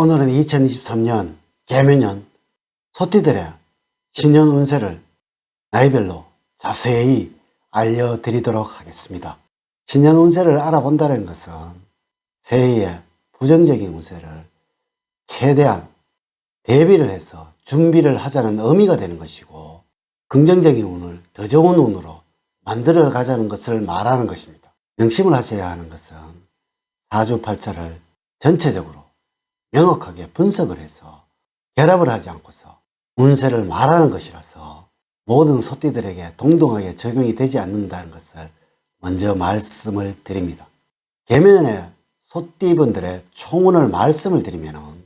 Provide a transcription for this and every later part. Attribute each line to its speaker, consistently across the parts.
Speaker 1: 오늘은 2023년 개묘년 소띠들의 신년 운세를 나이별로 자세히 알려드리도록 하겠습니다. 신년 운세를 알아본다는 것은 새해의 부정적인 운세를 최대한 대비를 해서 준비를 하자는 의미가 되는 것이고, 긍정적인 운을 더 좋은 운으로 만들어 가자는 것을 말하는 것입니다. 명심을 하셔야 하는 것은 사주팔자를 전체적으로 명확하게 분석을 해서 결합을 하지 않고서 운세를 말하는 것이라서 모든 소띠들에게 동등하게 적용이 되지 않는다는 것을 먼저 말씀을 드립니다. 개묘년에 소띠분들의 총운을 말씀을 드리면,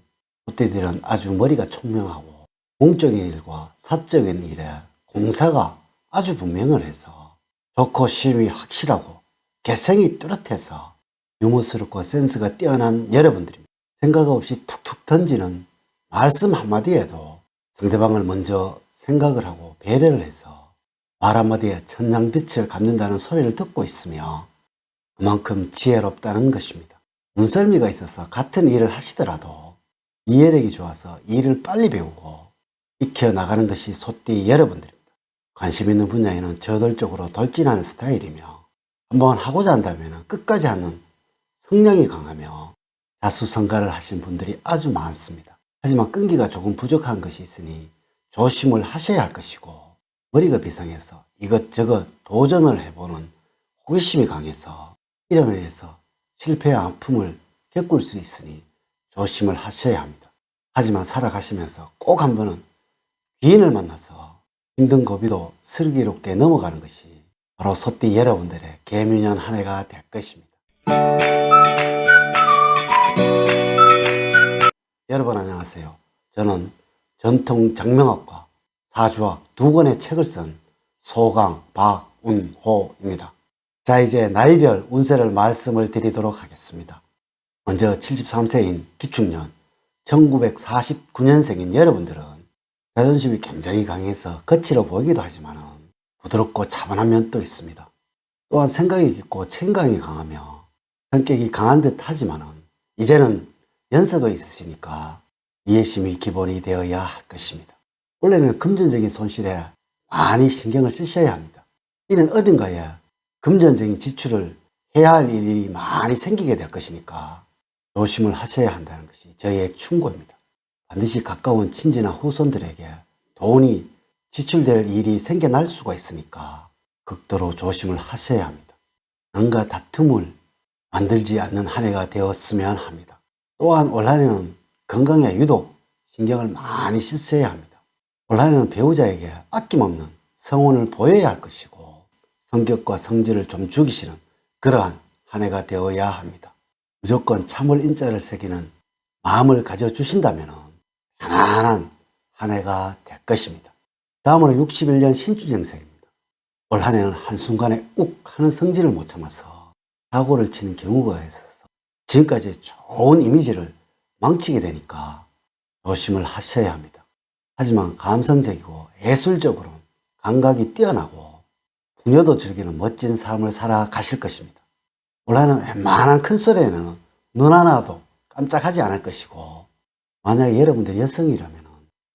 Speaker 1: 소띠들은 아주 머리가 총명하고 공적인 일과 사적인 일에 공사가 아주 분명을 해서 좋고 심이 확실하고 개성이 뚜렷해서 유머스럽고 센스가 뛰어난 여러분들입니다. 생각 없이 툭툭 던지는 말씀 한마디에도 상대방을 먼저 생각을 하고 배려를 해서 말 한마디에 천냥빛을 갚는다는 소리를 듣고 있으며 그만큼 지혜롭다는 것입니다. 눈썰미가 있어서 같은 일을 하시더라도 이해력이 좋아서 일을 빨리 배우고 익혀나가는 것이 소띠 여러분들입니다. 관심 있는 분야에는 저돌적으로 돌진하는 스타일이며, 한번 하고자 한다면 끝까지 하는 성량이 강하며 자수성가를 하신 분들이 아주 많습니다. 하지만 끈기가 조금 부족한 것이 있으니 조심을 하셔야 할 것이고, 머리가 비상해서 이것저것 도전을 해보는 호기심이 강해서 이런 면에서 실패와 아픔을 겪을 수 있으니 조심을 하셔야 합니다. 하지만 살아가시면서 꼭 한 번은 귀인을 만나서 힘든 고비도 슬기롭게 넘어가는 것이 바로 소띠 여러분들의 개묘년 한 해가 될 것입니다. 여러분 안녕하세요. 저는 전통 장명학과 사주학 두 권의 책을 쓴 소강 박운호입니다. 자, 이제 나이별 운세를 말씀을 드리도록 하겠습니다. 먼저 73세인 기축년 1949년생인 여러분들은 자존심이 굉장히 강해서 거칠어 보이기도 하지만 부드럽고 차분한 면도 있습니다. 또한 생각이 깊고 책임감이 강하며 성격이 강한 듯 하지만 이제는 연세도 있으시니까 이해심이 기본이 되어야 할 것입니다. 원래는 금전적인 손실에 많이 신경을 쓰셔야 합니다. 이는 어딘가에 금전적인 지출을 해야 할 일이 많이 생기게 될 것이니까 조심을 하셔야 한다는 것이 저의 충고입니다. 반드시 가까운 친지나 후손들에게 돈이 지출될 일이 생겨날 수가 있으니까 극도로 조심을 하셔야 합니다. 남과 다툼을 만들지 않는 한 해가 되었으면 합니다. 또한 올 한해는 건강에 유독 신경을 많이 쓰셔야 합니다. 올 한해는 배우자에게 아낌없는 성원을 보여야 할 것이고, 성격과 성질을 좀 죽이시는 그러한 한 해가 되어야 합니다. 무조건 참을 인자를 새기는 마음을 가져주신다면 편안한 한 해가 될 것입니다. 다음으로 61년 신주생입니다. 올 한해는 한순간에 욱 하는 성질을 못 참아서 사고를 치는 경우가 있어서 지금까지 좋은 이미지를 망치게 되니까 조심을 하셔야 합니다. 하지만 감성적이고 예술적으로 감각이 뛰어나고 풍요도 즐기는 멋진 삶을 살아가실 것입니다. 올 한해는 웬만한 큰 소리에는 눈 하나도 깜짝하지 않을 것이고, 만약에 여러분들이 여성이라면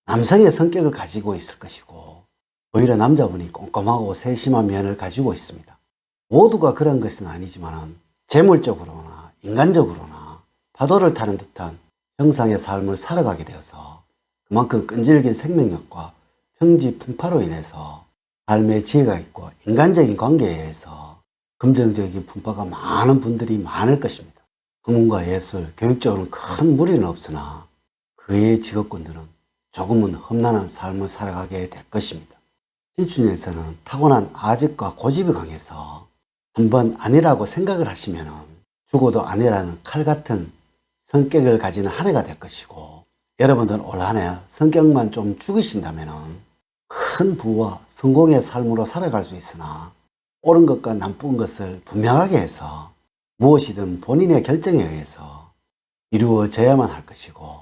Speaker 1: 남성의 성격을 가지고 있을 것이고, 오히려 남자분이 꼼꼼하고 세심한 면을 가지고 있습니다. 모두가 그런 것은 아니지만 재물적으로나 인간적으로나 파도를 타는 듯한 형상의 삶을 살아가게 되어서 그만큼 끈질긴 생명력과 평지 풍파로 인해서 삶의 지혜가 있고 인간적인 관계에 의해서 긍정적인 풍파가 많은 분들이 많을 것입니다. 학문과 예술, 교육적으로는 큰 무리는 없으나 그의 직업군들은 조금은 험난한 삶을 살아가게 될 것입니다. 신축년에서는 타고난 아집과 고집이 강해서 한번 아니라고 생각을 하시면 죽어도 아니라는 칼 같은 성격을 가지는 한 해가 될 것이고, 여러분들은 올 한 해 성격만 좀 죽이신다면 큰 부와 성공의 삶으로 살아갈 수 있으나, 옳은 것과 나쁜 것을 분명하게 해서 무엇이든 본인의 결정에 의해서 이루어져야만 할 것이고,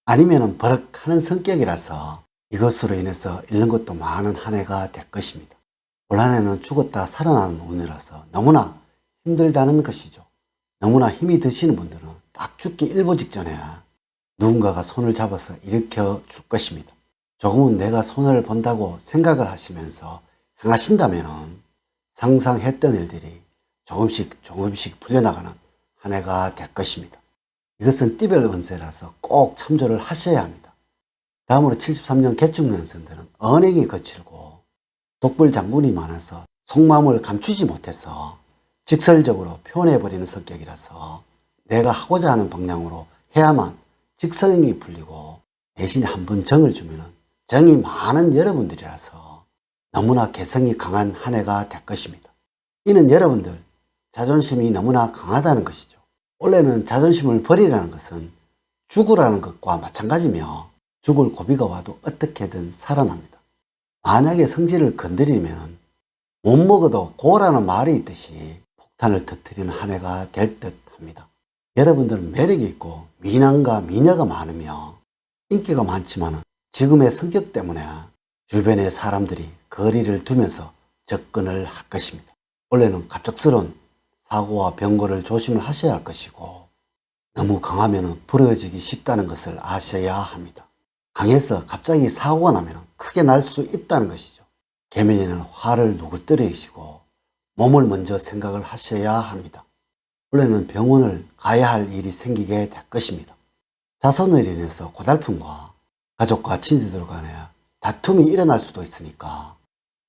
Speaker 1: 아니면 버럭하는 성격이라서 이것으로 인해서 잃는 것도 많은 한 해가 될 것입니다. 올 한 해는 죽었다 살아나는 운이라서 너무나 힘들다는 것이죠. 너무나 힘이 드시는 분들은 딱 죽기 일보 직전에 누군가가 손을 잡아서 일으켜 줄 것입니다. 조금은 내가 손을 본다고 생각을 하시면서 행하신다면 상상했던 일들이 조금씩 풀려나가는 한 해가 될 것입니다. 이것은 띠별 운세라서 꼭 참조를 하셔야 합니다. 다음으로 73년 개축년생들은 언행이 거칠고 독불장군이 많아서 속마음을 감추지 못해서 직설적으로 표현해버리는 성격이라서 내가 하고자 하는 방향으로 해야만 직성이 풀리고 대신에 한번 정을 주면 정이 많은 여러분들이라서 너무나 개성이 강한 한 해가 될 것입니다. 이는 여러분들 자존심이 너무나 강하다는 것이죠. 원래는 자존심을 버리라는 것은 죽으라는 것과 마찬가지며 죽을 고비가 와도 어떻게든 살아납니다. 만약에 성질을 건드리면 못 먹어도 고라는 말이 있듯이 폭탄을 터뜨리는 한 해가 될 듯 합니다. 여러분들은 매력이 있고 미남과 미녀가 많으며 인기가 많지만 지금의 성격 때문에 주변의 사람들이 거리를 두면서 접근을 할 것입니다. 원래는 갑작스러운 사고와 병고를 조심을 하셔야 할 것이고 너무 강하면 부러지기 쉽다는 것을 아셔야 합니다. 강해서 갑자기 사고가 나면 크게 날 수 있다는 것이죠. 개면에는 화를 누구뜨리시고 몸을 먼저 생각을 하셔야 합니다. 원래는 병원을 가야 할 일이 생기게 될 것입니다. 자손으로 인해서 고달픔과 가족과 친지들 간에 다툼이 일어날 수도 있으니까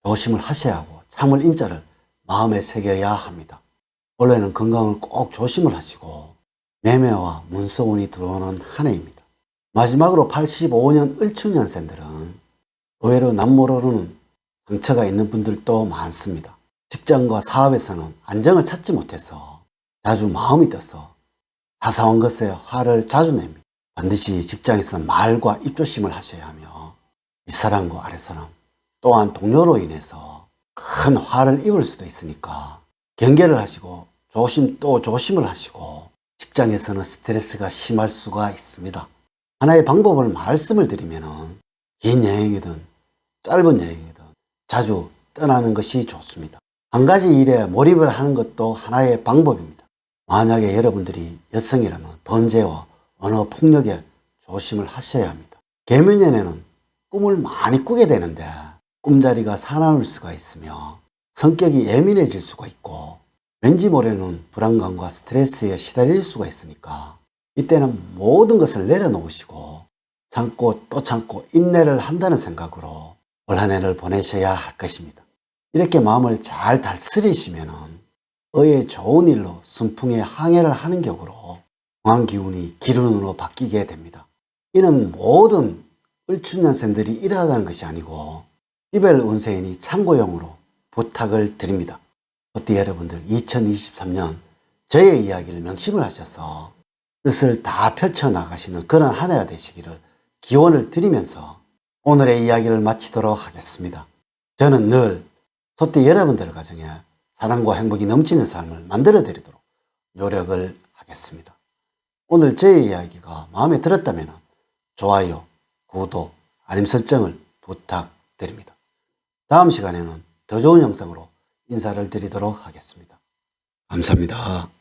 Speaker 1: 조심을 하셔야 하고 참을 인자를 마음에 새겨야 합니다. 원래는 건강을 꼭 조심을 하시고 매매와 문서운이 들어오는 한 해입니다. 마지막으로 85년 을축년생들은 의외로 남모르는 상처가 있는 분들도 많습니다. 직장과 사업에서는 안정을 찾지 못해서 자주 마음이 떠서 사소한 것에 화를 자주 냅니다. 반드시 직장에서 말과 입조심을 하셔야 하며 윗사람과 아랫사람 또한 동료로 인해서 큰 화를 입을 수도 있으니까 경계를 하시고 조심을 하시고 직장에서는 스트레스가 심할 수가 있습니다. 하나의 방법을 말씀을 드리면 긴 여행이든 짧은 여행이든 자주 떠나는 것이 좋습니다. 한 가지 일에 몰입을 하는 것도 하나의 방법입니다. 만약에 여러분들이 여성이라면 범죄와 언어 폭력에 조심을 하셔야 합니다. 계면연에는 꿈을 많이 꾸게 되는데 꿈자리가 사나울 수가 있으며 성격이 예민해질 수가 있고 왠지 모르는 불안감과 스트레스에 시달릴 수가 있으니까 이때는 모든 것을 내려놓으시고 참고 또 참고 인내를 한다는 생각으로 올 한 해를 보내셔야 할 것입니다. 이렇게 마음을 잘 다스리시면 의의 좋은 일로 순풍에 항해를 하는 격으로 공황기운이 기운으로 바뀌게 됩니다. 이는 모든 을축년생들이 이러하다는 것이 아니고 띠별 운세인이 참고용으로 부탁을 드립니다. 소띠 여러분들 2023년 저의 이야기를 명심을 하셔서 뜻을 다 펼쳐나가시는 그런 한 해가 되시기를 기원을 드리면서 오늘의 이야기를 마치도록 하겠습니다. 저는 늘 소띠 여러분들 가정에 사랑과 행복이 넘치는 삶을 만들어 드리도록 노력을 하겠습니다. 오늘 저의 이야기가 마음에 들었다면 좋아요, 구독, 알림 설정을 부탁드립니다. 다음 시간에는 더 좋은 영상으로 인사를 드리도록 하겠습니다. 감사합니다.